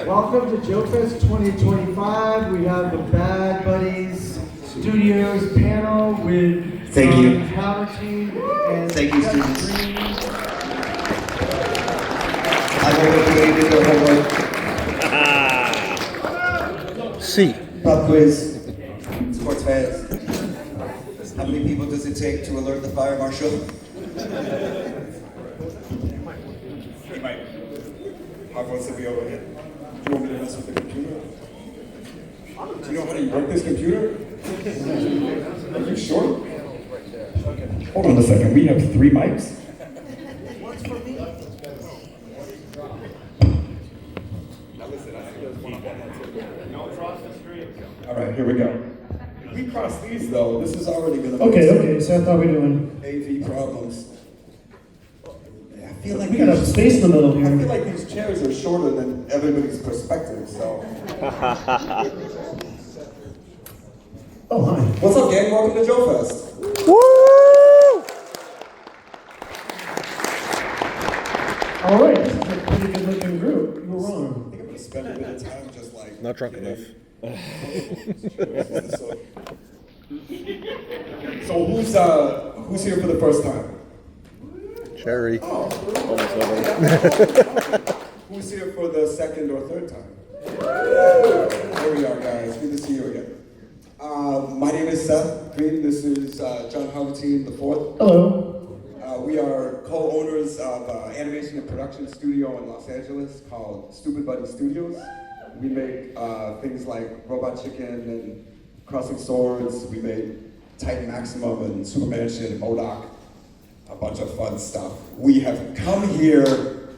Welcome to JoeFest 2025. We have the Bad Buddies Studios panel with Harvatine and Thank you, Seth students. John. I hope everybody did their homework. See. Pop quiz. Sports fans. How many people does it take to alert the fire marshal? He might. How close to be over here? Do you want me to mess with the computer? Do you know how to work this computer? Are you sure? Hold on a second. We have 3 mics? What's for me? Now listen, I think there's one up on that table. No, cross the street. All right, here we go. If we cross these though, this is already going to be Okay, Seth, how we doing? AV problems. I feel like We got a space in the middle I feel here. like these chairs are shorter than everybody's perspective, so. Oh, hi. What's up, gang? Welcome to JoeFest. Woo! All right, this is a pretty good looking group. You were I wrong. think I'm gonna spend a bit of time just like. Not drunk enough. So who's here for the first time? Cherry. Who's here for the second or third time? There we are, guys. Good to see you again. My name is Seth Green. This is John Harvatine the fourth. Hello. We are co-owners of animation and production studio in Los Angeles called Stoopid Buddy Stoodios. We make things like Robot Chicken and Crossing Swords. We made Titan Maximum and Supermansion and MODOK. A bunch of fun stuff. We have come here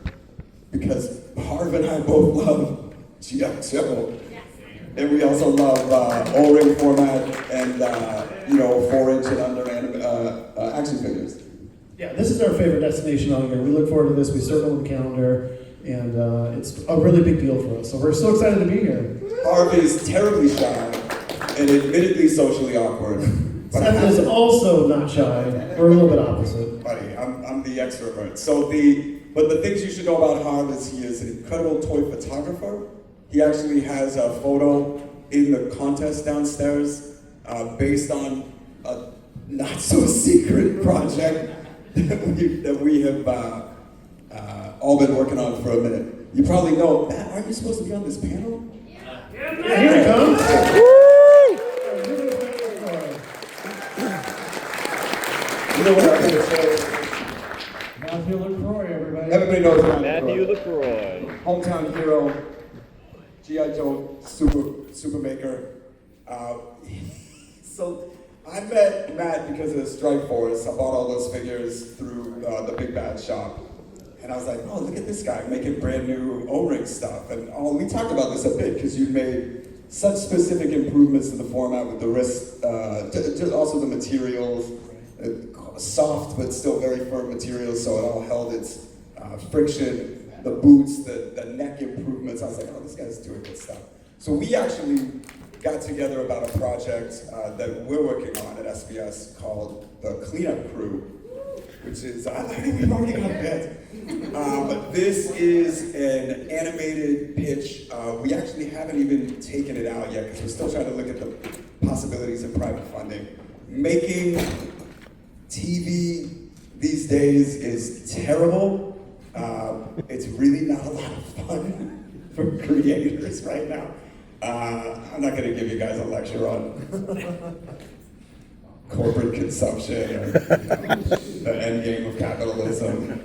because Harv and I both love G.I. Joe. And we also love O-ring format and 4-inch and under action figures. Yeah, this is our favorite destination on here. We look forward to this. We circle the calendar, and it's a really big deal for us. So we're so excited to be here. Harv is terribly shy and admittedly socially awkward. But Seth is also not shy. We're a little bit opposite. Buddy, I'm the extrovert. But the things you should know about Harv is he is an incredible toy photographer. He actually has a photo in the contest downstairs based on a not so secret project that we have all been working on for a minute. You probably know, Matt, aren't you supposed to be on this panel? Yeah, here it comes. You know what I'm going to say? Mathew LeCroy, everybody. Everybody knows Mathew LeCroy. Hometown hero, G.I. Joe super maker. So I met Matt because of Strike Force. I bought all those figures through the Big Bad Shop. And I was like, oh, look at this guy making brand new O-ring stuff. And we talked about this a bit because you made such specific improvements to the format with the wrist, also the materials, soft but still very firm materials, so it all held its friction, the boots, the neck improvements. I was like, oh, this guy's doing good stuff. So we actually got together about a project that we're working on at SBS called the Clean-up Crue, which is, I think we've already got bed. But this is an animated pitch. We actually haven't even taken it out yet because we're still trying to look at the possibilities of private funding. Making TV these days is terrible. It's really not a lot of fun for creators right now. I'm not gonna give you guys a lecture on corporate consumption or the end game of capitalism.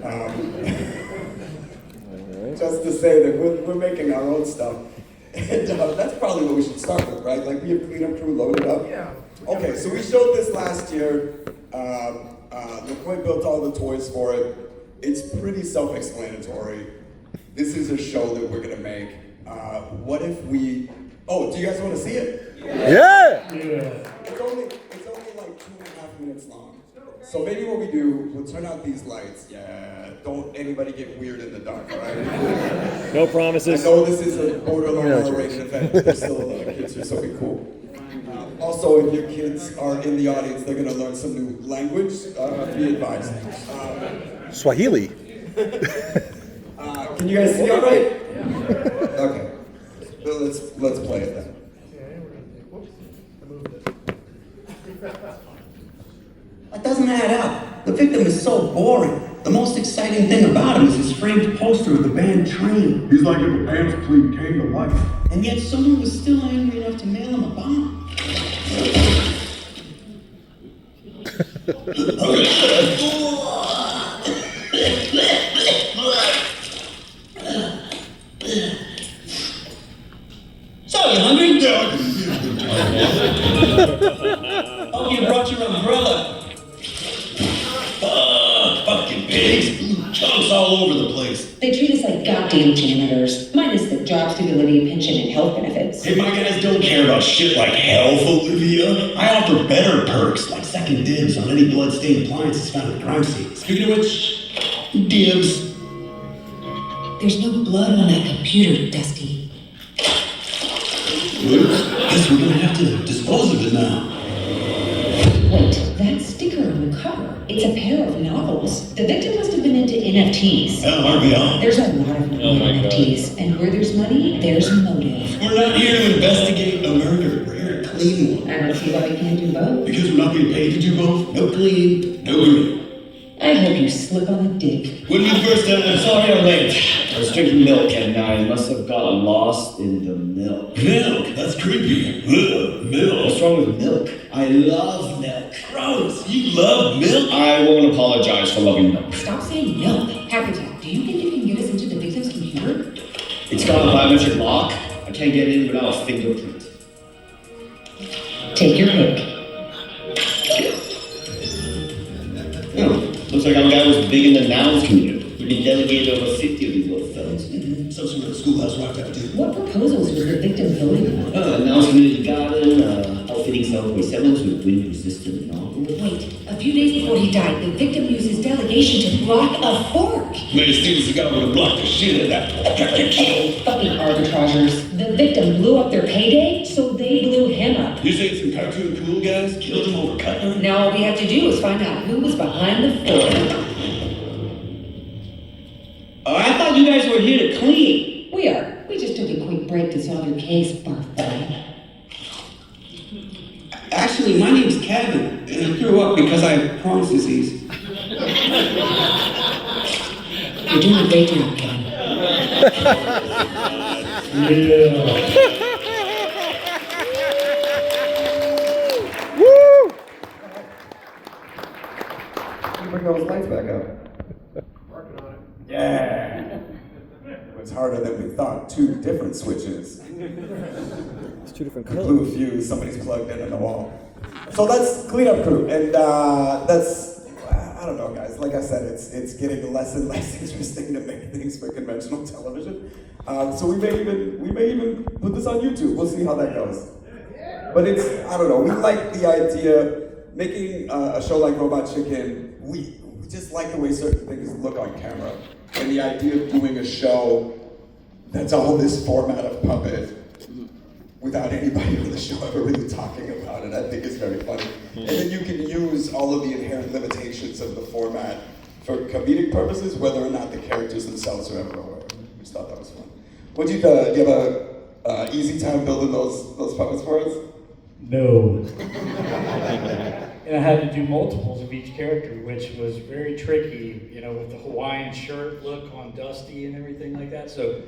Just to say that we're making our own stuff. And that's probably what we should start with, right? Like we have Clean-up Crue loaded up. Yeah. Okay, so we showed this last year. LeCroy built all the toys for it. It's pretty self-explanatory. This is a show that we're gonna make. What if we? Oh, do you guys want to see it? Yeah! It's only like 2.5 minutes long. So maybe what we do, we'll turn out these lights. Yeah, don't anybody get weird in the dark, all right? No I promises. know this is a borderline R-rated event, but there's still a lot of kids here, so be cool. Also, if your kids are in the audience, they're going to learn some new language. Be advised. Swahili. Can you guys see all right? Okay. let's play it then. Okay, we're gonna take, whoops, I moved it. That doesn't add up. The victim is so boring. The most exciting thing about him is his framed poster of the band Train. He's like if a band's plea came to life. And yet someone was still angry enough to mail him a bomb. So, you hungry? Hope you brought your umbrella. Fucking pigs. Chunks all over the place. They treat us like goddamn janitors, minus the job stability, pension, and health benefits. Hey, my guys don't care about shit like health, Olivia. I offer better perks, like second dibs on any blood-stained appliances found at the crime scene. Speaking of which, dibs. There's no blood on that computer, Dusty. Guess we're gonna have to dispose of it now. Wait, that sticker on the cover, it's a pair of novels. The victim must have been into NFTs. RBI. There's a lot of money in NFTs, and where there's money, there's motive. We're not here to investigate a murder. We're here to clean one. I don't see why we can't do both. Because we're not being paid to do both. No clean, no green. I hope you slip on the dick. When you first done this, Sorry I'm late. I was drinking milk and I must have gotten lost in the milk. milk, that's creepy. Ugh, milk. What's wrong with milk? I love milk. Gross, you love milk? I won't apologize for loving milk. Stop saying milk. Habitat, do you think you can get us into the victim's computer? It's got a biometric lock. I can't get in without a fingerprint. Take your pick. Looks like I'm a guy who's big in the nouns community. He can delegate over 50 of these little fellas. Some sort of schoolhouse rock out too. What proposals was the victim voting on? Nouns community garden, outfitting Southway 7s with wind-resistant novels. Wait, a few days before he died, the victim used his delegation to block a fork. Many students have got to block the shit out of that. Fucking arbitragers. The victim blew up their payday, so they blew him up. You say some cartoon cool guys killed him over cutlery? Now all we have to do is find out who was behind the fork. Oh, I thought you guys were here to clean. We are. We just took a quick break to solve your case, birthday. Actually, my name's Kevin, and I threw up because I have Crohn's disease. You're doing a great job, Kevin. Bring those lights back up. Working on it. Yeah. It's harder than we thought. 2 different switches. It's 2 different Blew colors. a fuse. Somebody's plugged in the wall. So that's Clean-up Crue, and that's I don't know, guys. Like I said, it's getting less and less interesting to make things for conventional television. So we may even put this on YouTube. We'll see how that goes. But it's I don't know. We like the idea making a show like Robot Chicken. We just like the way certain things look on camera, and the idea of doing a show that's all this format of puppet without anybody on the show ever really talking about it, I think is very funny. And then you can use all of the inherent limitations of the format for comedic purposes, whether or not the characters themselves are ever aware. I just thought that was fun. What do you have a easy time building those puppets for us? No. And I had to do multiples of each character, which was very tricky, you know, with the Hawaiian shirt look on Dusty and everything like that. So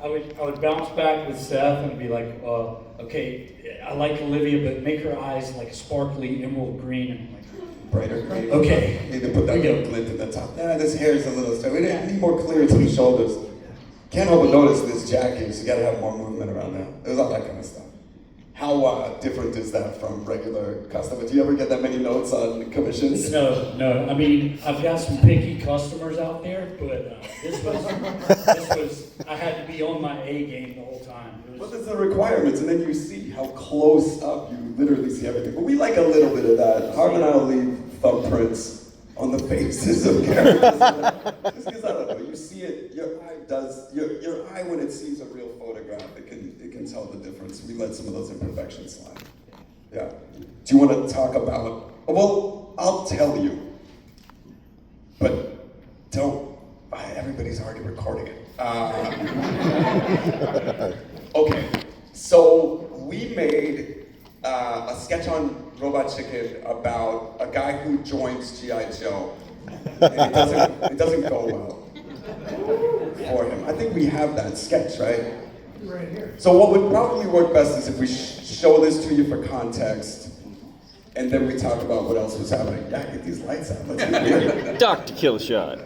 I would bounce back with Seth and be like, okay, I like Olivia, but make her eyes like sparkly emerald green. And I'm like, Brighter green. okay. Need to put that little glint in the top. Nah, this hair is a little straight. We need more clear to the shoulders. Can't help but notice this jacket, so you gotta have more movement around there. There's all that kind of stuff. How different is that from regular customers? Do you ever get that many notes on commissions? No. I mean, I've got some picky customers out there, but this was, I had to be on my A game the whole time. Well, there's the requirements, and then you see how close up you literally see everything. But we like a little bit of that. Harv and I will leave thumbprints on the faces of characters. Just because I don't know, you see it. Your eye when it sees a real photograph, it can tell the difference. We let some of those imperfections slide. Yeah. Do you want to talk about? Well, I'll tell you, but don't. Everybody's already recording it. Okay. So we made a sketch on Robot Chicken about a guy who joins G.I. Joe. And it doesn't go well for him. I think we have that sketch, right? Right here. So what would probably work best is if we show this to you for context, and then we talk about what else was happening. Yeah, get these lights out. Let's get weird. Dr. Killshot.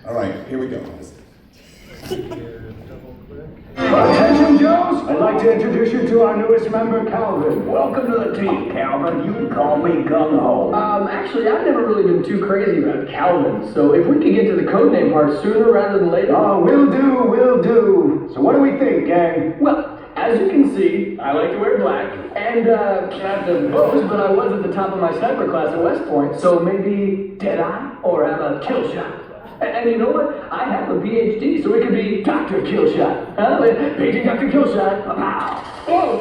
All right, here we go. Attention, Joes! I'd like to introduce you to our newest member, Calvin. Welcome to the team, Calvin. You can call me Gung-Ho. Actually, I've never really been too crazy about Calvin, so if we could get to the codename part sooner rather than later. Oh, will do. So what do we think, gang? Well, as you can see, I like to wear black, and, not to boast, but I was at the top of my sniper class at West Point, so maybe Deadeye, or have a kill shot. And you know what? I have a PhD, so it could be Dr. Killshot. Paging Dr. Killshot. Pow! Whoa!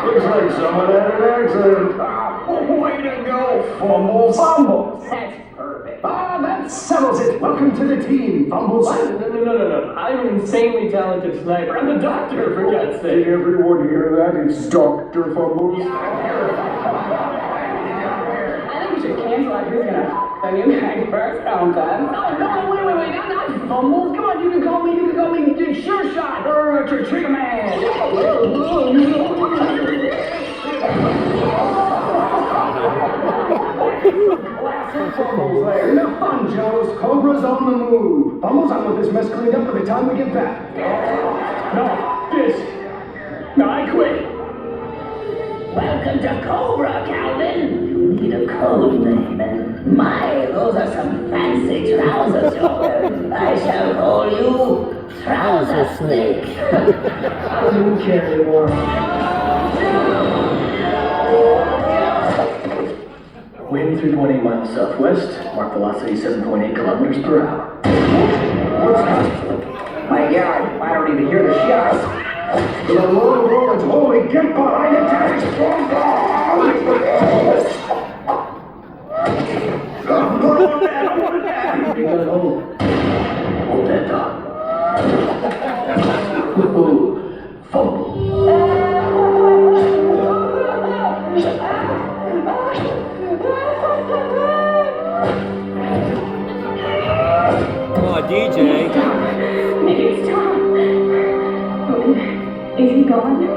Looks like someone had an accident. Way to go, Fumbles! Fumbles! That's perfect. That settles it. Welcome to the team, Fumbles. No. I'm an insanely talented sniper. I'm a doctor, for God's sake. Did everyone hear that? It's Dr. Fumbles. Cancel out who's gonna the new guy first sometime. No, wait, not Fumbles. Come on, you can call me Sure Shot or Trigger Man. Fumbles there. Enough fun, Joes. Cobra's on the move. Fumbles, I want this mess cleaned up by the time we get back. No, I quit. Welcome to Cobra, Calvin. You need a code name, and my, those are some fancy trousers you're wearing. I shall call you Trouser Snake. I don't care anymore. Wind 3.8 miles southwest, mark velocity 7.8 kilometers per hour. My God, I don't even hear the shots. The long rollers, holy, get behind it, Daddy! Hold that dog. Fumble. Come on, DJ. It's Tom. Is he gone? You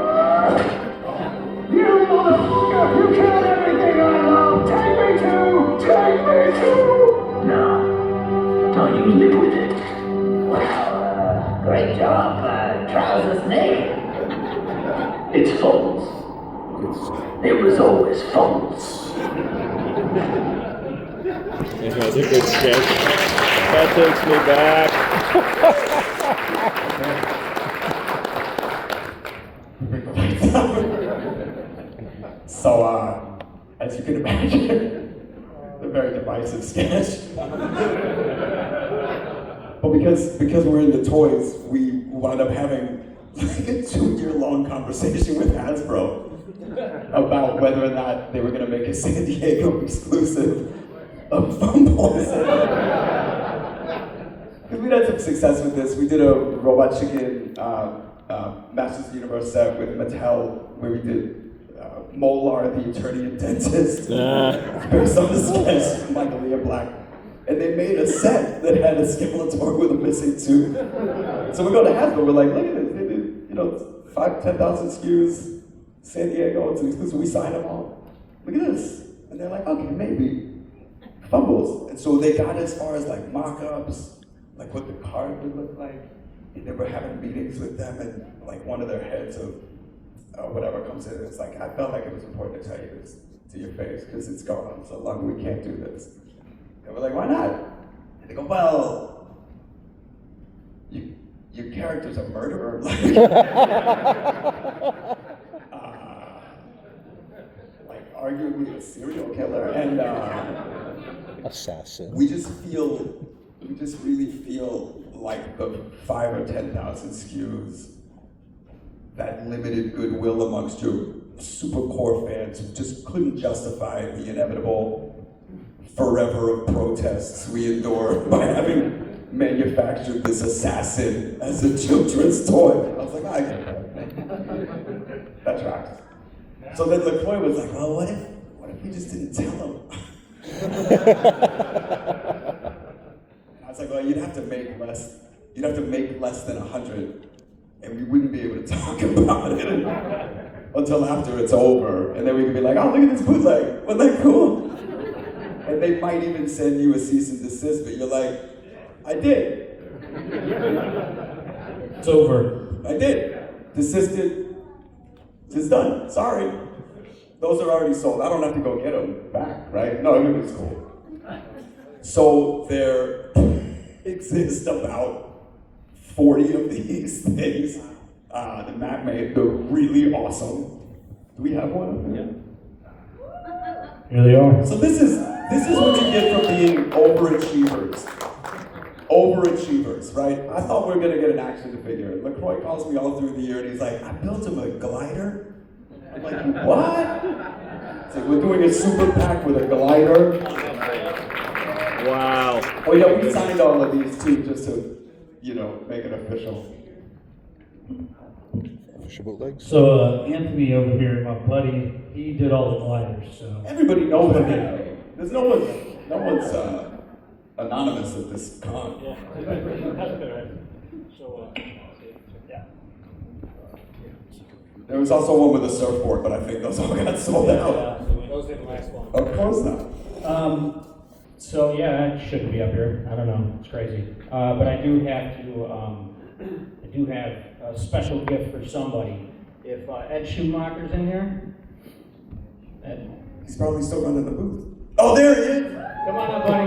motherfucker! You killed everything I love! Take me to! No, you live with it. Great job, Trouser Snake. It's Fumbles. It was always Fumbles. That was a good sketch. That takes me back. So, as you can imagine, a very divisive sketch. But because we're into toys, we wound up having like a 2-year-long conversation with Hasbro about whether or not they were going to make a San Diego exclusive of Fumbles. Because we'd had some success with this. We did a Robot Chicken Masters of the Universe set with Mattel, where we did Molar, the attorney and dentist, based on the sketch from Michael Leah Black. And they made a set that had a Skeletor with a missing tooth. So we go to Hasbro, we're like, look at this, they did, 10,000 SKUs, San Diego, it's an exclusive, we signed them all. Look at this. And they're like, okay, maybe Fumbles. And so they got as far as like mock-ups, like what the card would look like. And they were having meetings with them, and like one of their heads of whatever comes in, it's like, I felt like it was important to tell you this to your face, because it's gone on so long, we can't do this. And we're like, why not? And they go, well, your character's a murderer. Like arguably a serial killer, and assassin. we just really feel like the 5,000 or 10,000 SKUs, that limited goodwill amongst your super core fans who just couldn't justify the inevitable forever of protests we endure by having manufactured this assassin as a children's toy. I was like, I get that. That tracks. So then LeCroy was like, well, what if we just didn't tell him? I was like, well, you'd have to make less than 100, and we wouldn't be able to talk about it until after it's over. And then we could be like, oh, look at this bootleg, wasn't that cool? And they might even send you a cease and desist, but you're like, I did. It's over. I did. Desisted. It's done. Sorry. Those are already sold. I don't have to go get them back, right? No, it was cool. So there exist about 40 of these things that Matt made. They're really awesome. Do we have one? Yeah. Here they are. So this is what you get from being overachievers. Overachievers, right? I thought we were gonna get an action figure. LeCroy calls me all through the year and he's like, I built him a glider. I'm like, what? It's like, we're doing a super pack with a glider. Wow. Oh yeah, we signed all of these too, just to, make it official. So Anthony over here, my buddy, he did all the gliders. So everybody knows him. There's no one's anonymous at this con. Yeah. So yeah. There was also one with a surfboard, but I think those all got sold out. Those didn't last long. Of course not. So yeah, that shouldn't be up here. I don't know. It's crazy. But I do have to. I do have a special gift for somebody. If Ed Schumacher's in here. Ed. He's probably still running the booth. Oh, there he is. Come on up, buddy.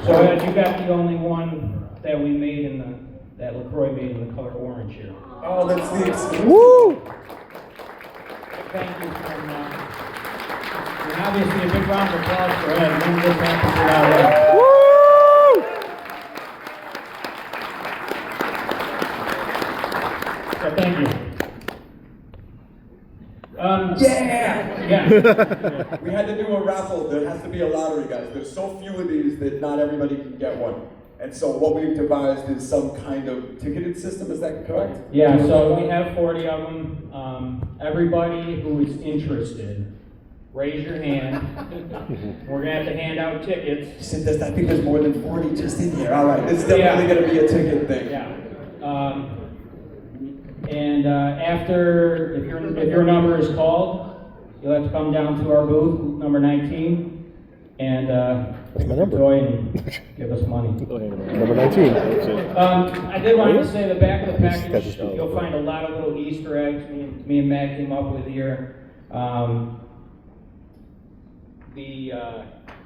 So Ed, you got the only one that we made that LeCroy made in the color orange here. Oh, that's the exclusive. Woo! Thank you from, and obviously a big round of applause for Ed. None of this happens without Ed. Woo! So thank you. Yeah. We had to do a raffle. There has to be a lottery, guys. There's so few of these that not everybody can get one. And so what we've devised is some kind of ticketed system. Is that correct? Yeah, so we have 40 of them. Everybody who is interested, raise your hand. We're going to have to hand out tickets. I think there's more than 40 just in here. All right, this is definitely going to be a ticket thing. Yeah. And after, if your number is called, you'll have to come down to our booth, number 19, and pick up a toy and give us money. Number 19. I did want to say the back of the package, you'll find a lot of little Easter eggs. Me and Matt came up with here. The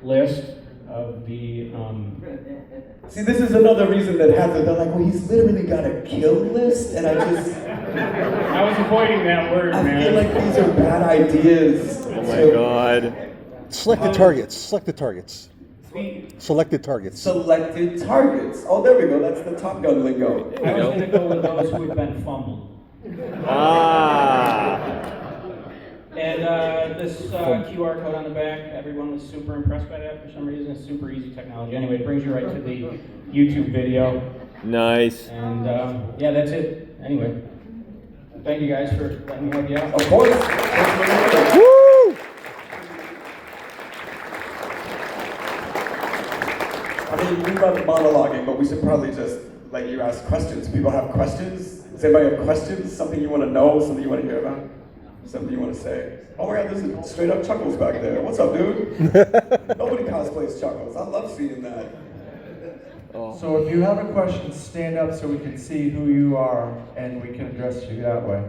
list of the. See, this is another reason that they're like, well, he's literally got a kill list, and I was avoiding that word, man. I feel like these are bad ideas. Oh my God. Selected targets. Selected targets. Selected targets. Selected targets. Oh, there we go. That's the Top Gun lingo. I was going to go with those who have been fumbled. And this QR code on the back, everyone was super impressed by that for some reason. It's super easy technology. Anyway, it brings you right to the YouTube video. Nice. And yeah, that's it. Anyway, thank you guys for letting me help you out. Of course. Woo! I mean, we love monologuing, but we should probably just let you ask questions. People have questions? Does anybody have questions? Something you want to know? Something you want to hear about? Something you want to say? Oh my God, this is straight up Chuckles back there. What's up, dude? Nobody cosplays Chuckles. I love seeing that. So if you have a question, stand up so we can see who you are and we can address you that way.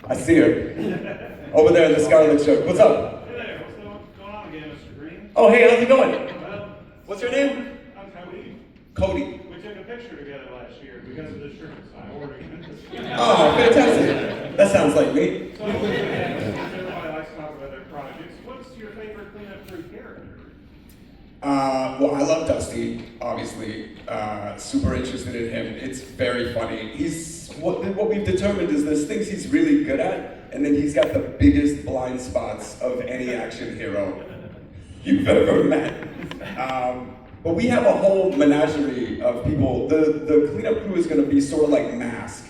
I see her. Over there in the scarlet shirt. What's up? Hey there, what's going on again, Mr. Green? Oh, hey, how's it going? Well, What's your name? I'm Cody. Cody. We took a picture together last year because of the shirts. I ordered them. Oh, fantastic. That sounds like me. So, everybody likes to talk about their projects. What's your favorite Clean-up Crue character? Well, I love Dusty, obviously. Super interested in him. It's very funny. What we've determined is there's things he's really good at, And then he's got the biggest blind spots of any action hero you've ever met. But we have a whole menagerie of people. The Clean-up Crue is gonna be sort of like Mask,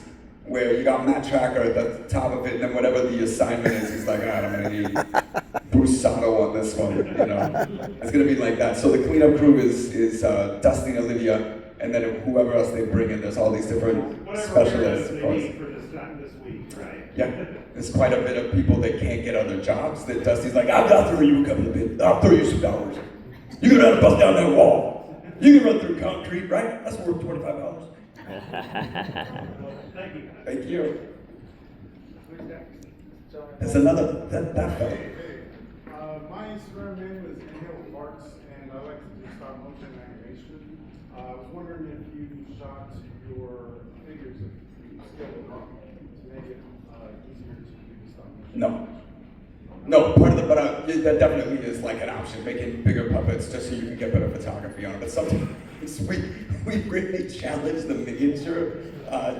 where you got Matt Tracker at the top of it, and then whatever the assignment is, he's like, all right, I'm gonna need Bruce Sato on this one, you know? It's gonna be like that. So the Clean-up Crue is Dusty and Olivia, and then whoever else they bring in, there's all these different specialists, of course. This week, right? Yeah, there's quite a bit of people that can't get other jobs that Dusty's like, I'll throw you a couple of bits, I'll throw you some dollars. You can run bust down that wall. You can run through concrete, right? That's worth $25. Thank you. There's another, that fellow. My Instagram name is unveiled, and I like to do stop motion animation. I was wondering if you shot your figures if you scaled them up to make it easier to do stop motion. No. No, part of the, but that definitely is like an option, making bigger puppets just so you can get better photography on it. But sometimes we really challenge the miniature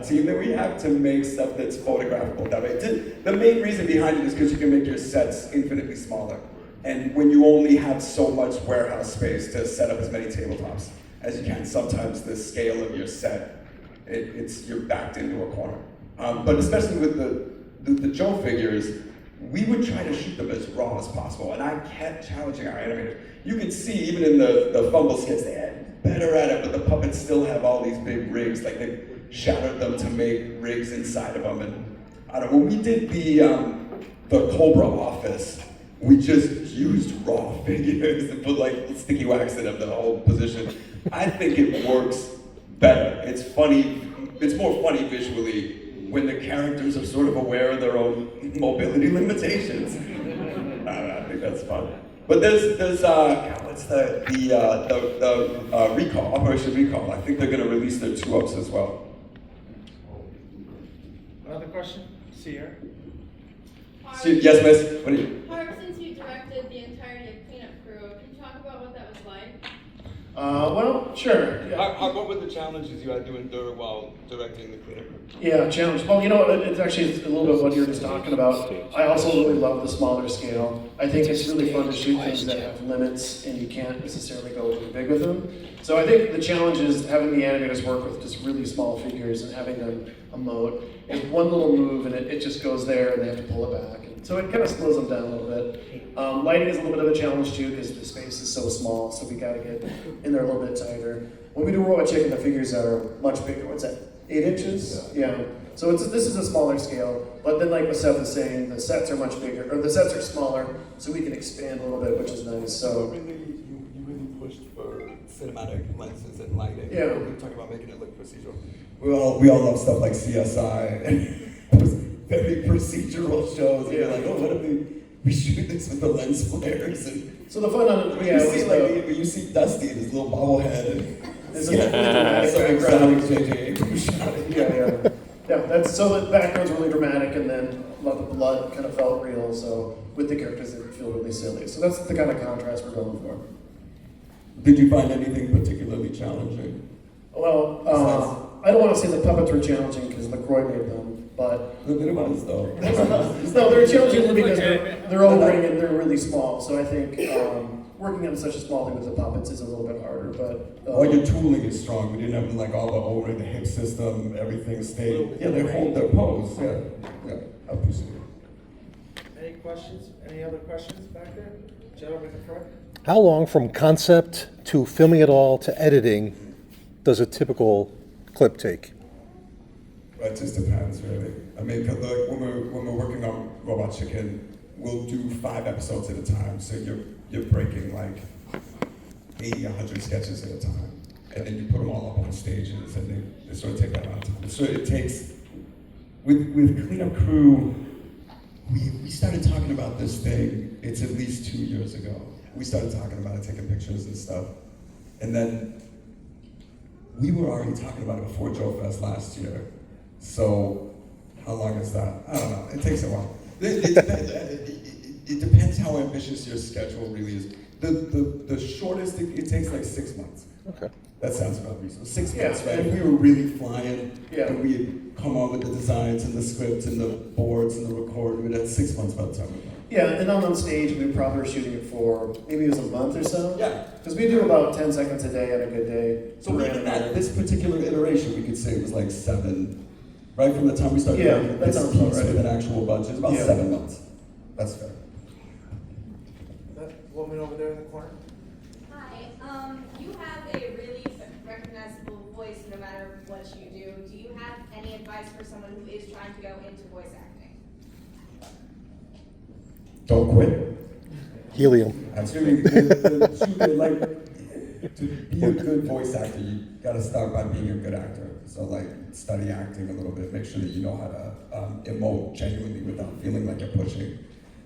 team that we have to make stuff that's photographable that way. The main reason behind it is because you can make your sets infinitely smaller. And when you only have so much warehouse space to set up as many tabletops as you can, sometimes the scale of your set, you're backed into a corner. But especially with the Joe figures, we would try to shoot them as raw as possible, and I kept challenging our animators. You can see, even in the Fumbles skits, they had better at it, but the puppets still have all these big rigs, like they shattered them to make rigs inside of them. And I don't know, when we did the Cobra office, we just used raw figures and put like sticky wax in them, the whole position. I think it works better. It's funny, it's more funny visually when the characters are sort of aware of their own mobility limitations. I think that's fun. But there's what's the Recall, Operation Recall. I think they're gonna release their 2-ups as well. Another question? Sierra? Yes, miss? What do you? Harv, since you directed the entirety of Clean-up Crue, can you talk about what that was like? Well, sure. Yeah. What were the challenges you had doing while directing the Clean-up Crue? Yeah, challenge. Well, you know, it's actually a little bit what you're just talking about. I also really love the smaller scale. I think it's really fun to shoot things that have limits and you can't necessarily go too big with them. So I think the challenge is having the animators work with just really small figures and having them emote. And one little move and it just goes there and they have to pull it back. So it kind of slows them down a little bit. Lighting is a little bit of a challenge too because the space is so small, so we got to get in there a little bit tighter. When we do Robot Chicken, the figures are much bigger. What's that? 8 inches? Yeah. So this is a smaller scale, but then like what Seth was saying, the sets are much bigger, or the sets are smaller, so we can expand a little bit, which is nice. So you really pushed for cinematic lenses and lighting. Yeah. You're talking about making it look procedural. We all love stuff like CSI and very procedural shows. And you're like, oh, what if we shoot this with the lens flares? And so the fun on it, you see Dusty and his little bobblehead and it's a dramatic background. Yeah, so the background's really dramatic, and then a lot of the blood kind of felt real. So with the characters, it feel really silly. So that's the kind of contrast we're going for. Did you find anything particularly challenging? Well, I don't want to say the puppets were challenging because LeCroy made them, but the good ones though. No, they're challenging because they're O-ring and they're really small. So I think working on such a small thing with the puppets is a little bit harder. But your tooling is strong. We didn't have like all the O-ring, the hip system, everything stayed. Yeah, they hold their pose. Yeah, I appreciate it. Any questions? Any other questions back there? Gentleman in the front. How long from concept to filming it all to editing does a typical clip take? It just depends, really. I mean, cause like when we're working on Robot Chicken, we'll do 5 episodes at a time. So you're breaking like 80, 100 sketches at a time, and then you put them all up on stages, and they sort of take that amount of time. So it takes with Clean-up Crue. We started talking about this thing. It's at least 2 years ago. We started talking about it, taking pictures and stuff, and then we were already talking about it before JoeFest last year. So how long is that? I don't know. It takes a while. It depends how ambitious your schedule really is. The shortest, it takes like 6 months. Okay. That sounds about reasonable. 6 months, right? If we were really flying, and we had come on with the designs and the scripts and the boards and the record, we'd have 6 months by the time we were done. Yeah, and on stage, we probably were shooting it for, maybe it was a month or so. Yeah. Because we do about 10 seconds a day on a good day. So even at this particular iteration, we could say it was like 7, right? From the time we started writing that this sounds piece about right. with an actual budget, it's about 7 months. That's fair. That woman over there in the corner. Hi, you have a really recognizable voice no matter what you do. Do you have any advice for someone who is trying to go into voice acting? Don't quit. Helium. Actually, like, to be a good voice actor, you gotta start by being a good actor. So like, study acting a little bit, make sure that you know how to emote genuinely without feeling like you're pushing.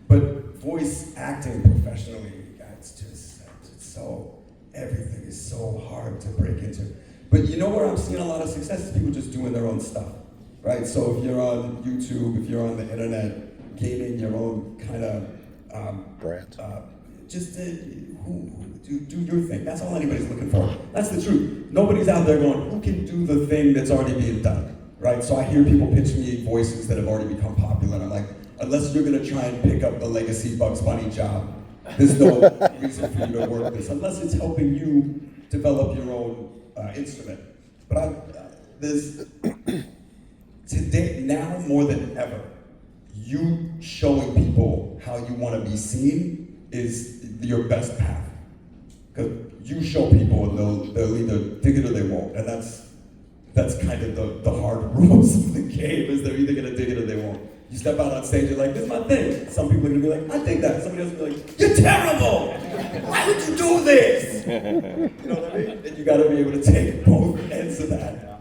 But voice acting professionally, it's so, everything is so hard to break into. But you know where I'm seeing a lot of success is people just doing their own stuff, right? So if you're on YouTube, if you're on the internet, gaining your own kind of brand. Just do your thing. That's all anybody's looking for. That's the truth. Nobody's out there going, who can do the thing that's already being done, right? So I hear people pitch me voices that have already become popular, and I'm like, unless you're gonna try and pick up the legacy Bugs Bunny job, there's no reason for you to work this, unless it's helping you develop your own instrument. But there's, today, now more than ever, you showing people how you want to be seen is your best path. Because you show people and they'll either dig it or they won't. And that's kind of the hard rules of the game, is they're either going to dig it or they won't. You step out on stage, you're like, this is my thing. Some people are going to be like, I dig that. Somebody else will be like, you're terrible! Why would you do this? You know what I mean? And you got to be able to take both ends of that.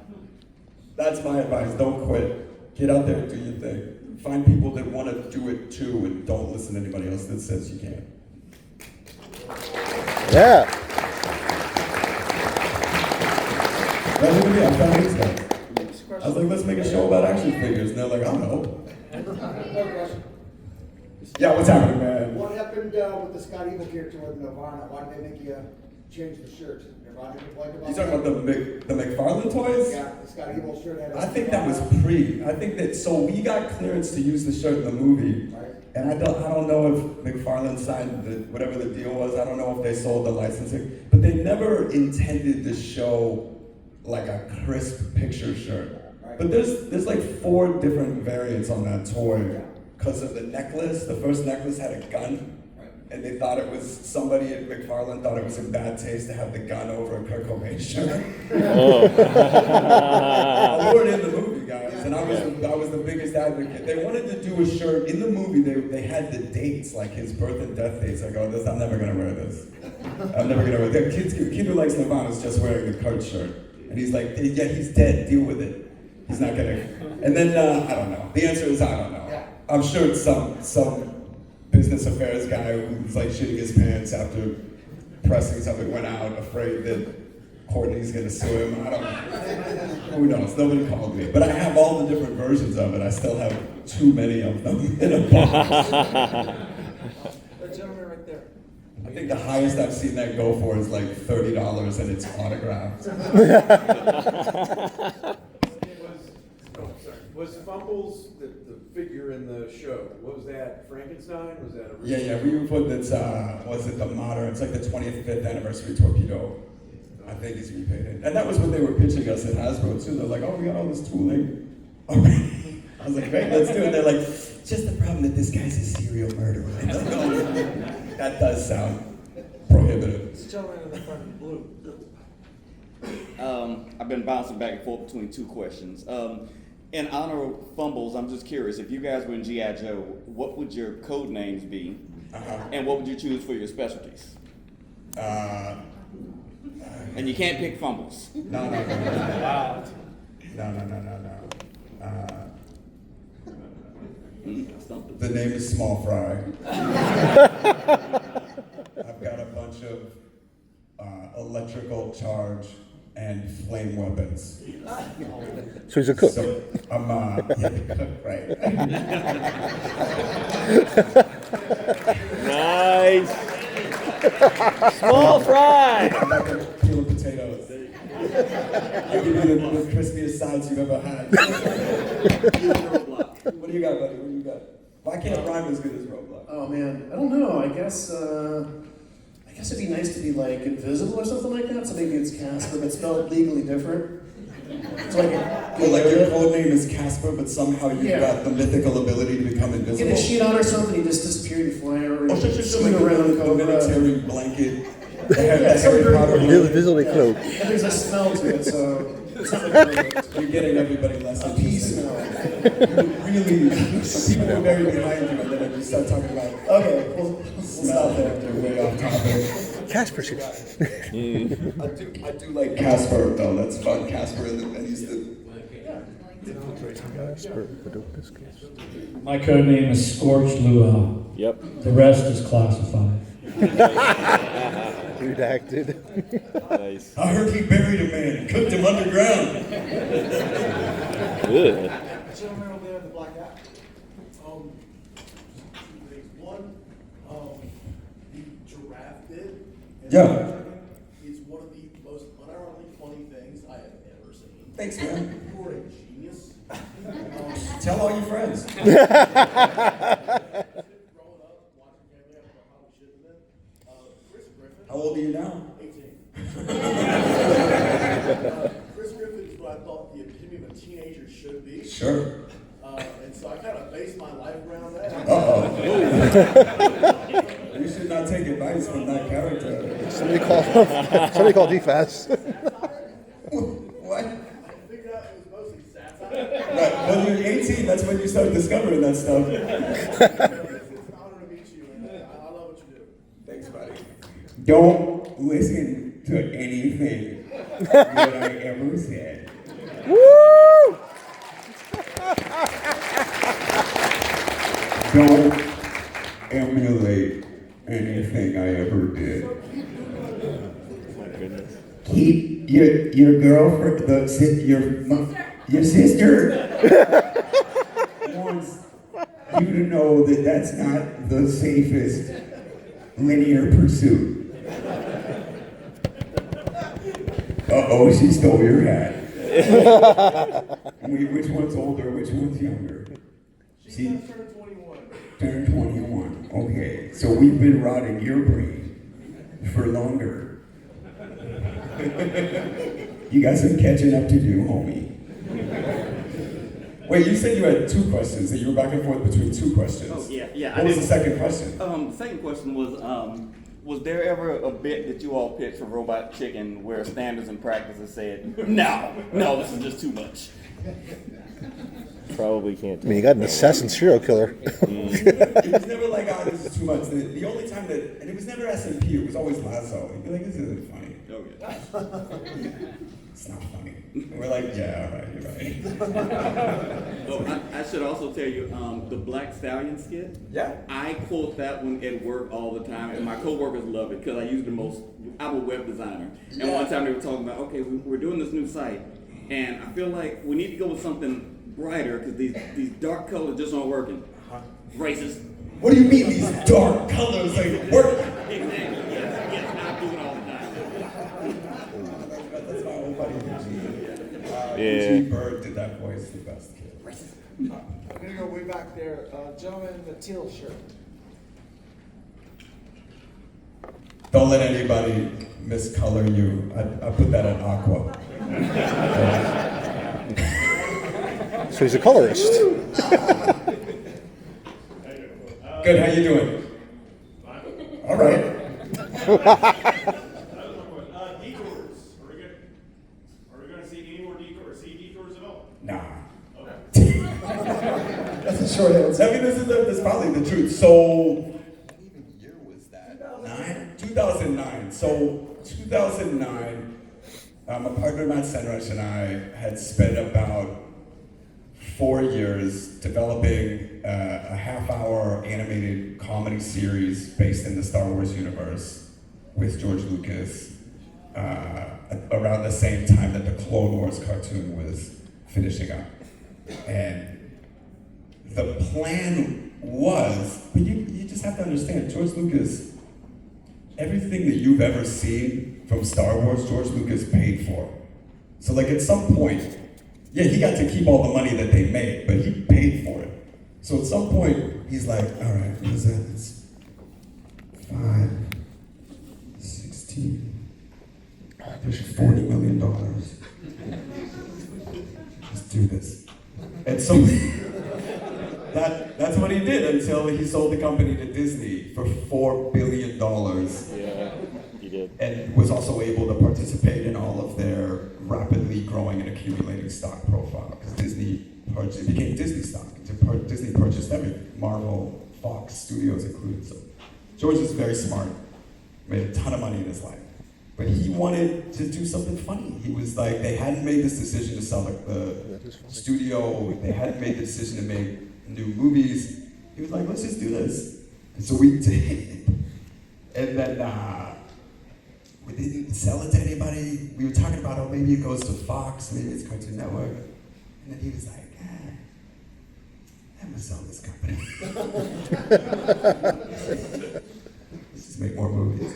That's my advice. Don't quit. Get out there and do your thing. Find people that want to do it too, and don't listen to anybody else that says you can't. Yeah. That's what I found these guys. I was like, let's make a show about action figures. And they're like, I don't know. Yeah, what's happening, man? What happened with the Scott Evil character with Nirvana? Why did they make you change the shirt? Nirvana didn't like about You talking about the McFarlane toys? Yeah, the Scott Evil shirt had. I think that was I think that, so we got clearance to use the shirt in the movie. Right. And I don't know if McFarlane signed whatever the deal was. I don't know if they sold the licensing. But they never intended to show like a crisp picture shirt. Right. But there's like 4 different variants on that toy. Because of the necklace, the first necklace had a gun, and they thought it was, somebody at McFarlane thought it was in bad taste to have the gun over a Kurt Cobain shirt. Oh. We weren't in the movie, guys, and I was the biggest advocate. They wanted to do a shirt, in the movie they had the dates, like his birth and death dates. I go, I'm never gonna wear this. I'm never gonna wear this. Kid who likes Nirvana is just wearing the Kurt shirt. And he's like, yeah, he's dead, deal with it. He's not gonna, and then, I don't know. The answer is I don't know. I'm sure it's some business affairs guy who's like shitting his pants after pressing something went out, afraid that Courtney's gonna sue him. I don't know. Who knows? Nobody called me. But I have all the different versions of it. I still have too many of them in a box. That gentleman right there. I think the highest I've seen that go for is like $30 and it's autographed. Was Fumbles the figure in the show? What was that? Frankenstein? Was that a Yeah, we put this, was it the modern, it's like the 25th anniversary torpedo. I think it's repainted. And that was what they were pitching us at Hasbro too. They're like, oh, we got all this tooling. All right. I was like, great, let's do it. They're like, just the problem that this guy's a serial murderer. That does sound prohibitive. This gentleman in the front in blue. I've been bouncing back and forth between 2 questions. In honor of Fumbles, I'm just curious, if you guys were in G.I. Joe, what would your code names be? And what would you choose for your specialties? And you can't pick Fumbles. No. The name is Small Fry. I've got a bunch of electrical charge and flame weapons. So he's a cook. So I'm right. Nice. Small fry. Peeling potatoes. I'll give you the crispiest sides you've ever had. What do you got, buddy? What do you got? Why can't it rhyme as good as Roblox? Oh man, I don't know. I guess it'd be nice to be like invisible or something like that. So maybe it's Casper, but spelled legally different. It's like your code name is Casper, but somehow you've got the mythical ability to become invisible. Get a sheet on or something, you just disappear, you fly around, like swing around, the military blanket. Invisibility cloak. And there's a smell to it, so it's not like you're getting everybody less a pea smell. Really, people are very behind you, and then you start talking about, okay, we'll stop there. You're way off topic. Casper shit. I do like Casper though. That's fun. Casper and he's the. My code name is Scorched Luau. Yep. The rest is classified. Redacted. Nice. I heard he buried a man and cooked him underground. Good. Gentleman over there in the black hat. Two things. One, the giraffe bit. Yeah. It's one of the most unironically funny things I have ever seen. Thanks, man. You are a genius. Tell all your friends. How old are you now? 18. Chris Griffin is what I thought the epitome of a teenager should be. Sure. And so I kind of based my life around that. You should not take advice from that character. Somebody call DFAS. What? I figured out it was mostly satire. Right. When you're 18, that's when you start discovering that stuff. It's an honor to meet you, and I love what you do. Thanks, buddy. Don't listen to anything that I ever said. Woo! Don't emulate anything I ever did. My goodness. Keep your girlfriend, your sister wants you to know that that's not the safest linear pursuit. Uh-oh, she stole your hat. Which one's older, which one's younger? She turned 21. Turned 21. Okay, so we've been rotting your brain for longer. You got some catching up to do, homie. Wait, you said you had two questions, that you were back and forth between two questions. Oh, yeah. What was the second question? The second question was there ever a bit that you all pitched for Robot Chicken where standards and practices said, no, this is just too much? Probably can't. I mean, you got an assassin serial killer. It was never like, oh, this is too much. The only time that, and it was never SMP, it was always Lasso. You'd be like, this isn't funny. Oh, yeah. It's not funny. And we're like, yeah, all right, you're right. Oh, I should also tell you, the Black Stallion skit. Yeah. I quote that one at work all the time, and my coworkers love it because I use the most. I'm a web designer, and one time they were talking about, okay, we're doing this new site, and I feel like we need to go with something brighter because these dark colors just aren't working. Racist. What do you mean these dark colors ain't working? Exactly. Yes, I do it all the time. That's my old buddy Eugene. Yeah. Eugene Bird did that voice the best kid. I'm gonna go way back there. Gentleman in the teal shirt. Don't let anybody miscolor you. I put that on aqua. So he's a colorist. Good, how you doing? All right. Detours. Are we going to see any more detours? See detours at all? Nah. Okay. That's a short answer. I mean, this is probably the truth. So, what even year was that? 2009. So, 2009, my partner Matt Senrush and I had spent about 4 years developing a half-hour animated comedy series based in the Star Wars universe with George Lucas around the same time that the Clone Wars cartoon was finishing up. And the plan was, but you just have to understand, George Lucas, everything that you've ever seen from Star Wars, George Lucas paid for. So like at some point, yeah, he got to keep all the money that they made, but he paid for it. So at some point, he's like, all right, what is that? It's 5, 16, there's $40 million. Let's do this. And so that's what he did until he sold the company to Disney for $4 billion. Yeah, he did. And was also able to participate in all of their rapidly growing and accumulating stock profile. Because Disney it became Disney stock. Disney purchased everything, Marvel, Fox, studios included. So George is very smart, made a ton of money in his life. But he wanted to do something funny. He was like, they hadn't made this decision to sell the studio, they hadn't made the decision to make new movies. He was like, let's just do this. And so we did. And then we didn't sell it to anybody. We were talking about, oh, maybe it goes to Fox, maybe it's Cartoon Network. And then he was like, I'm gonna sell this company. Let's just make more movies.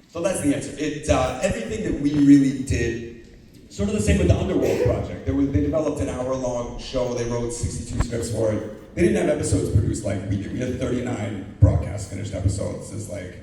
So that's the answer. Everything that we really did, sort of the same with the Underworld project. They developed an hour-long show. They wrote 62 scripts for it. They didn't have episodes produced like we do. We had 39 broadcast finished episodes. There's like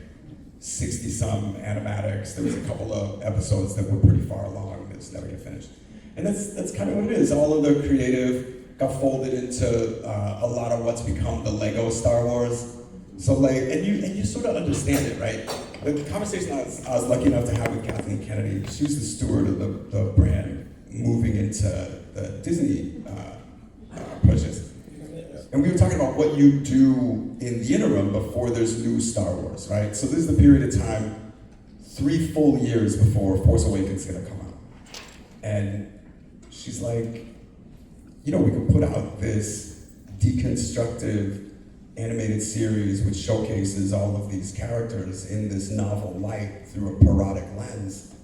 60-some animatics. There was a couple of episodes that were pretty far along that just never get finished. And that's kind of what it is. All of the creative got folded into a lot of what's become the Lego Star Wars. So like, and you sort of understand it, right? The conversation I was lucky enough to have with Kathleen Kennedy, she was the steward of the brand moving into the Disney purchase. And we were talking about what you do in the interim before there's new Star Wars, right? So this is the period of time, 3 full years before Force Awakens is gonna come out. And she's like, you know, we could put out this deconstructive animated series which showcases all of these characters in this novel light through a parodic lens.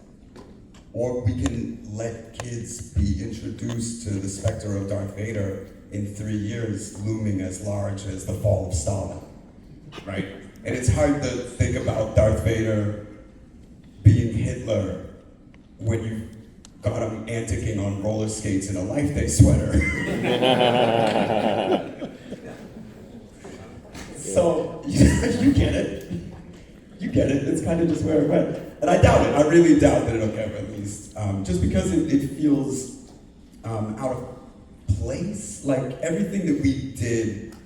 Or we can let kids be introduced to the specter of Darth Vader in 3 years, looming as large as the fall of Stalin, right? And it's hard to think about Darth Vader being Hitler when you got him anticing on roller skates in a Life Day sweater. So, you get it. You get it. It's kind of just where it went. And I doubt it. I really doubt that it'll get released. Just because it feels out of place. Like, everything that we did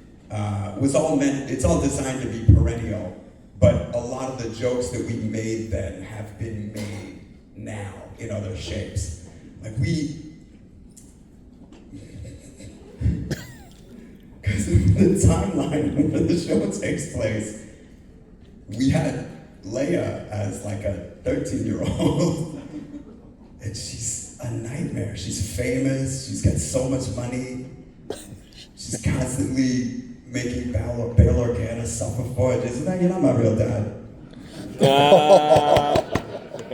was all meant, it's all designed to be perennial. But a lot of the jokes that we made then have been made now in other shapes. Like because the timeline where the show takes place, we had Leia as like a 13-year-old, and she's a nightmare. She's famous, she's got so much money, she's constantly making Bail Organa suffer for it. Isn't that, you're not my real dad.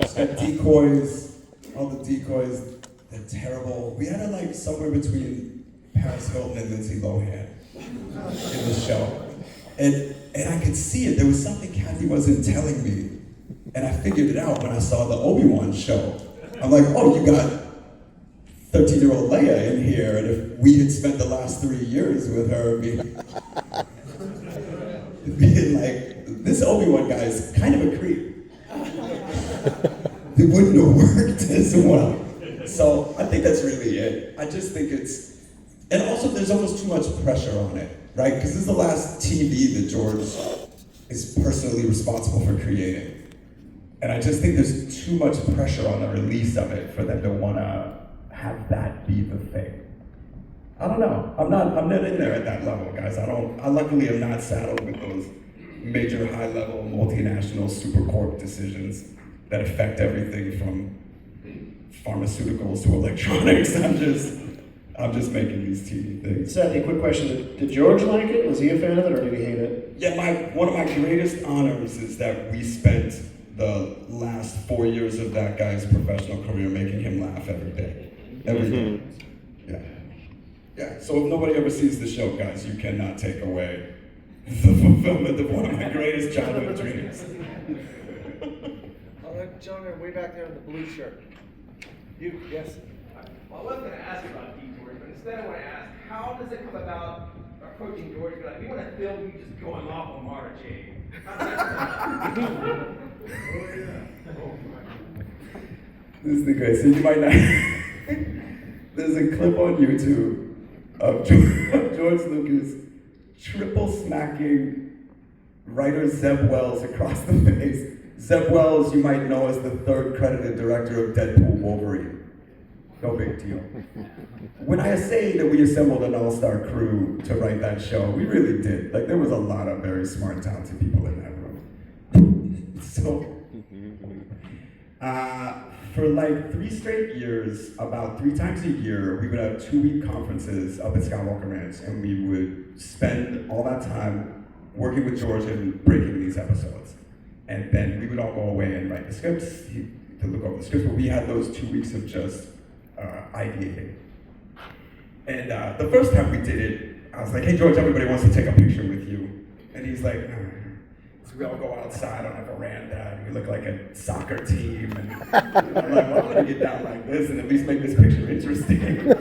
She's got decoys, all the decoys, they're terrible. We had her like somewhere between Paris Hilton and Lindsay Lohan in the show. And I could see it. There was something Kathy wasn't telling me. And I figured it out when I saw the Obi-Wan show. I'm like, oh, you got 13-year-old Leia in here, and if we had spent the last 3 years with her being like, this Obi-Wan guy is kind of a creep. It wouldn't have worked as well. So I think that's really it. I just think it's, and also there's almost too much pressure on it, right? Because this is the last TV that George is personally responsible for creating. And I just think there's too much pressure on the release of it for them to want to have that be the thing. I don't know. I'm not in there at that level, guys. I luckily am not saddled with those major high-level multinational supercorp decisions that affect everything from pharmaceuticals to electronics. I'm just making these TV things. Seth, a quick question. Did George like it? Was he a fan of it, or did he hate it? Yeah, one of my greatest honors is that we spent the last 4 years of that guy's professional career making him laugh every day. Every day. Yeah. Yeah, so if nobody ever sees the show, guys, you cannot take away the fulfillment of one of my greatest childhood dreams. All right, gentlemen, way back there in the blue shirt. You, yes. Well, I was going to ask about detours, but instead I want to ask, how does it come about approaching George? Be like, we want to film you just going off on Mara Jade. This is the great. So you might not. There's a clip on YouTube of George Lucas triple smacking writer Zeb Wells across the face. Zeb Wells, you might know as the third credited director of Deadpool Wolverine. No big deal. When I say that we assembled an all-star crew to write that show, we really did. Like, there was a lot of very smart, talented people in that room. So, for like 3 straight years, about 3 times a year, we would have 2-week conferences up at Skywalker Ranch, and we would spend all that time working with George and breaking these episodes. And then we would all go away and write the scripts, to look over the scripts, but we had those 2 weeks of just ideating. And the first time we did it, I was like, hey George, everybody wants to take a picture with you. And he's like, so we all go outside on a veranda, and we look like a soccer team. And I'm like, well, I'm gonna get down like this and at least make this picture interesting.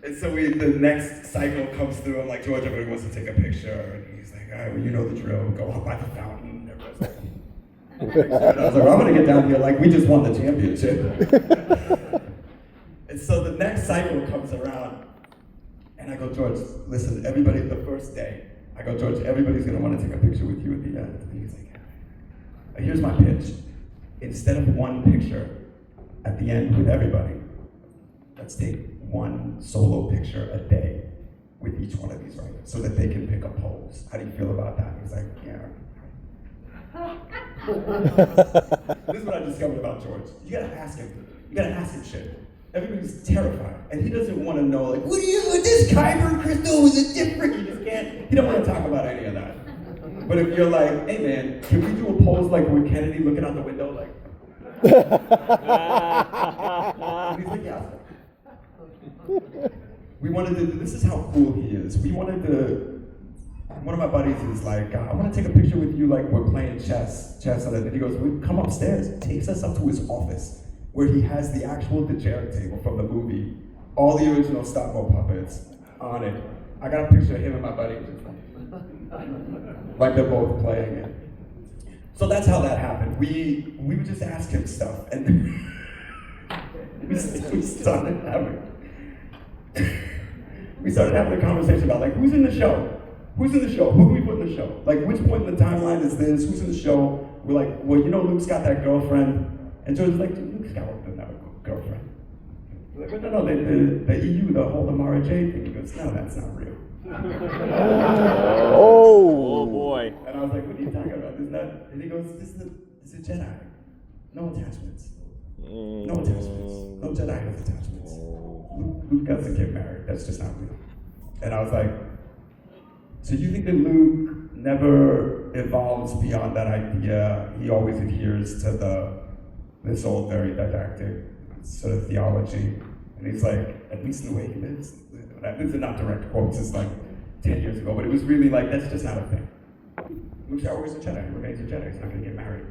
And so the next cycle comes through, I'm like, George, everybody wants to take a picture. And he's like, all right, well, you know the drill, go up by the fountain. Everybody's like, and I was like, well, I'm gonna get down here like we just won the championship. And so the next cycle comes around, and I go, George, listen, everybody, the first day, I go, George, everybody's gonna wanna take a picture with you at the end. And he's like, here's my pitch. Instead of one picture at the end with everybody, let's take one solo picture a day with each one of these writers so that they can pick a pose. How do you feel about that? He's like, yeah. This is what I discovered about George. You gotta ask him. You gotta ask him shit. Everybody's terrified, and he doesn't want to know, like, what do you, with this Kyber crystal, was it different? You just can't, he don't want to talk about any of that. But if you're like, hey man, can we do a pose like with Kennedy looking out the window, like, and he's like, yeah. We wanted to, this is how cool he is. We wanted to, one of my buddies is like, I want to take a picture with you like we're playing chess, and he goes, come upstairs, takes us up to his office, where he has the actual deject table from the movie, all the original stop-mo puppets on it. I got a picture of him and my buddy, like they're both playing it. So that's how that happened. We would just ask him stuff, and we started having a conversation about like, who's in the show? Who's in the show? Who do we put in the show? Like, which point in the timeline is this? Who's in the show? We're like, well, you know, Luke's got that girlfriend. And George was like, dude, Luke Skywalker doesn't have a girlfriend. We're like, no, the EU, the whole Mara Jade thing. He goes, no, that's not real. Oh boy. And I was like, what are you talking about? Isn't that? And he goes, this is a Jedi. No attachments. No attachments. No Jedi has attachments. Luke doesn't get married. That's just not real. And I was like, so you think that Luke never evolves beyond that idea? He always adheres to this old, very didactic sort of theology. And he's like, at least in the way he lives. These are not direct quotes, it's like 10 years ago, but it was really like, that's just not a thing. Luke Skywalker's a Jedi, he remains a Jedi, he's not gonna get married.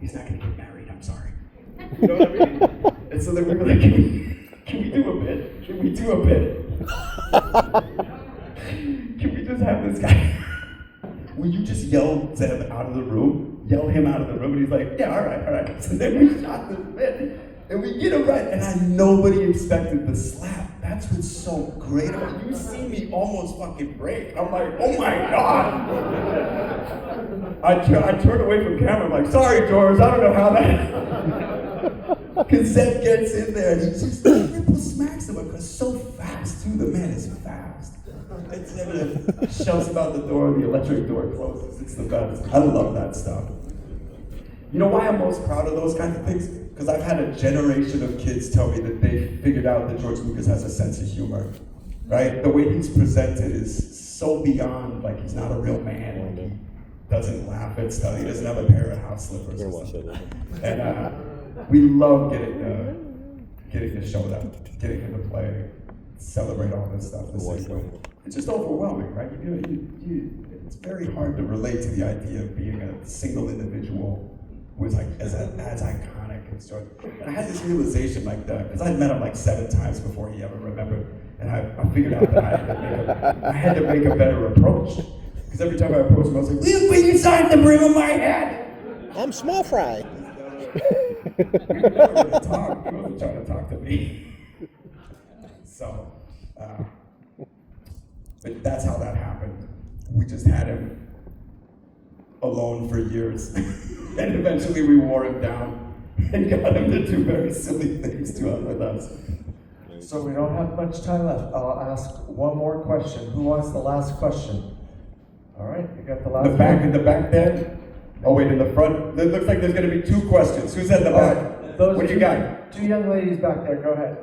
He's not gonna get married, I'm sorry. You know what I mean? And so then we were like, can we do a bit? Can we do a bit? Can we just have this guy? Will you just yell Zeb out of the room? Yell him out of the room? And he's like, yeah, all right. So then we shot this bit, and we get it right, and nobody expected the slap. That's what's so great about it. You see me almost fucking break. I'm like, oh my God. I turn away from camera, I'm like, sorry, George, I don't know how that. Because Zeb gets in there, and he just triple smacks him, because so fast, too. The man is fast. And Zeb shouts about the door, the electric door closes. It's the best. I love that stuff. You know why I'm most proud of those kinds of things? Because I've had a generation of kids tell me that they figured out that George Lucas has a sense of humor, right? The way he's presented is so beyond, like he's not a real man. Like, he doesn't laugh at stuff. He doesn't have a pair of house slippers or something. And we love getting to show that, getting him to play, celebrate all this stuff the same way. It's just overwhelming, right? It's very hard to relate to the idea of being a single individual was like as iconic and stuff. And I had this realization like that, because I'd met him like 7 times before he ever remembered. And I figured out that I had to make a better approach. Because every time I approached him, I was like, "Will you inside the brim of my head?" I'm small fry. He wasn't trying to talk to me. So, but that's how that happened. We just had him alone for years. And eventually we wore him down and got him to do very silly things to us with us. So we don't have much time left. I'll ask one more question. Who wants the last question? All right, you got the last The back one. in the back there? Oh wait, in the front? It looks like there's gonna be 2 questions. Who's at the back? What do you got? 2 young ladies back there, go ahead.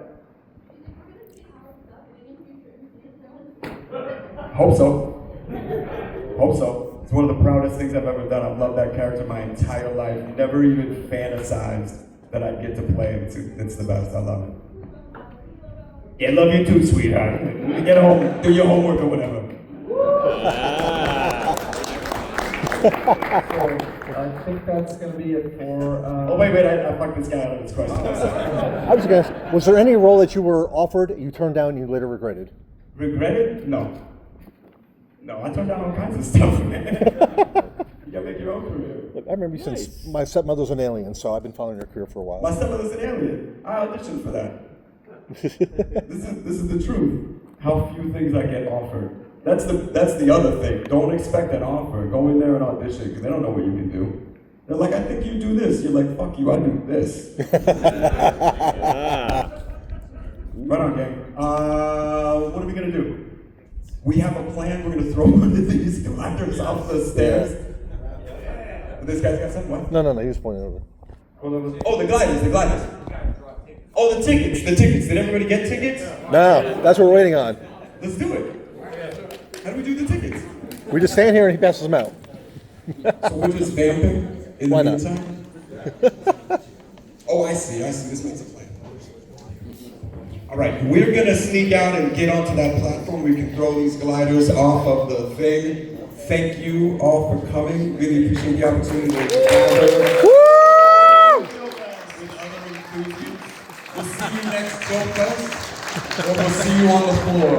Hope so. Hope so. It's one of the proudest things I've ever done. I've loved that character my entire life. Never even fantasized that I'd get to play it. It's the best. I love it. Yeah, love you too, sweetheart. Get home, do your homework or whatever. So I think that's going to be it for... Oh, wait, I fucked this guy out of his question. I'm sorry. I was going to ask, was there any role that you were offered, you turned down, and you later regretted? Regretted? No. No, I turned down all kinds of stuff, man. You gotta make your own career. Look, I remember you since my stepmother's an alien, so I've been following your career for a while. My stepmother's an alien. I auditioned for that. This is the truth. How few things I get offered. That's the other thing. Don't expect an offer. Go in there and audition, because they don't know what you can do. They're like, I think you do this. You're like, fuck you, I do this. Right on, gang. What are we gonna do? We have a plan. We're gonna throw one of these gliders off the stairs. This guy's got something. What? No, he was pointing over. Oh, the gliders. Oh, the tickets. Did everybody get tickets? No, that's what we're waiting on. Let's do it. How do we do the tickets? We just stand here and he passes them out. So we're just vamping in Why the not? meantime? Oh, I see. This makes a plan. All right, we're gonna sneak out and get onto that platform. We can throw these gliders off of the thing. Thank you all for coming. Really appreciate the opportunity to gather. We'll see you next JoeFest, or we'll see you on the floor.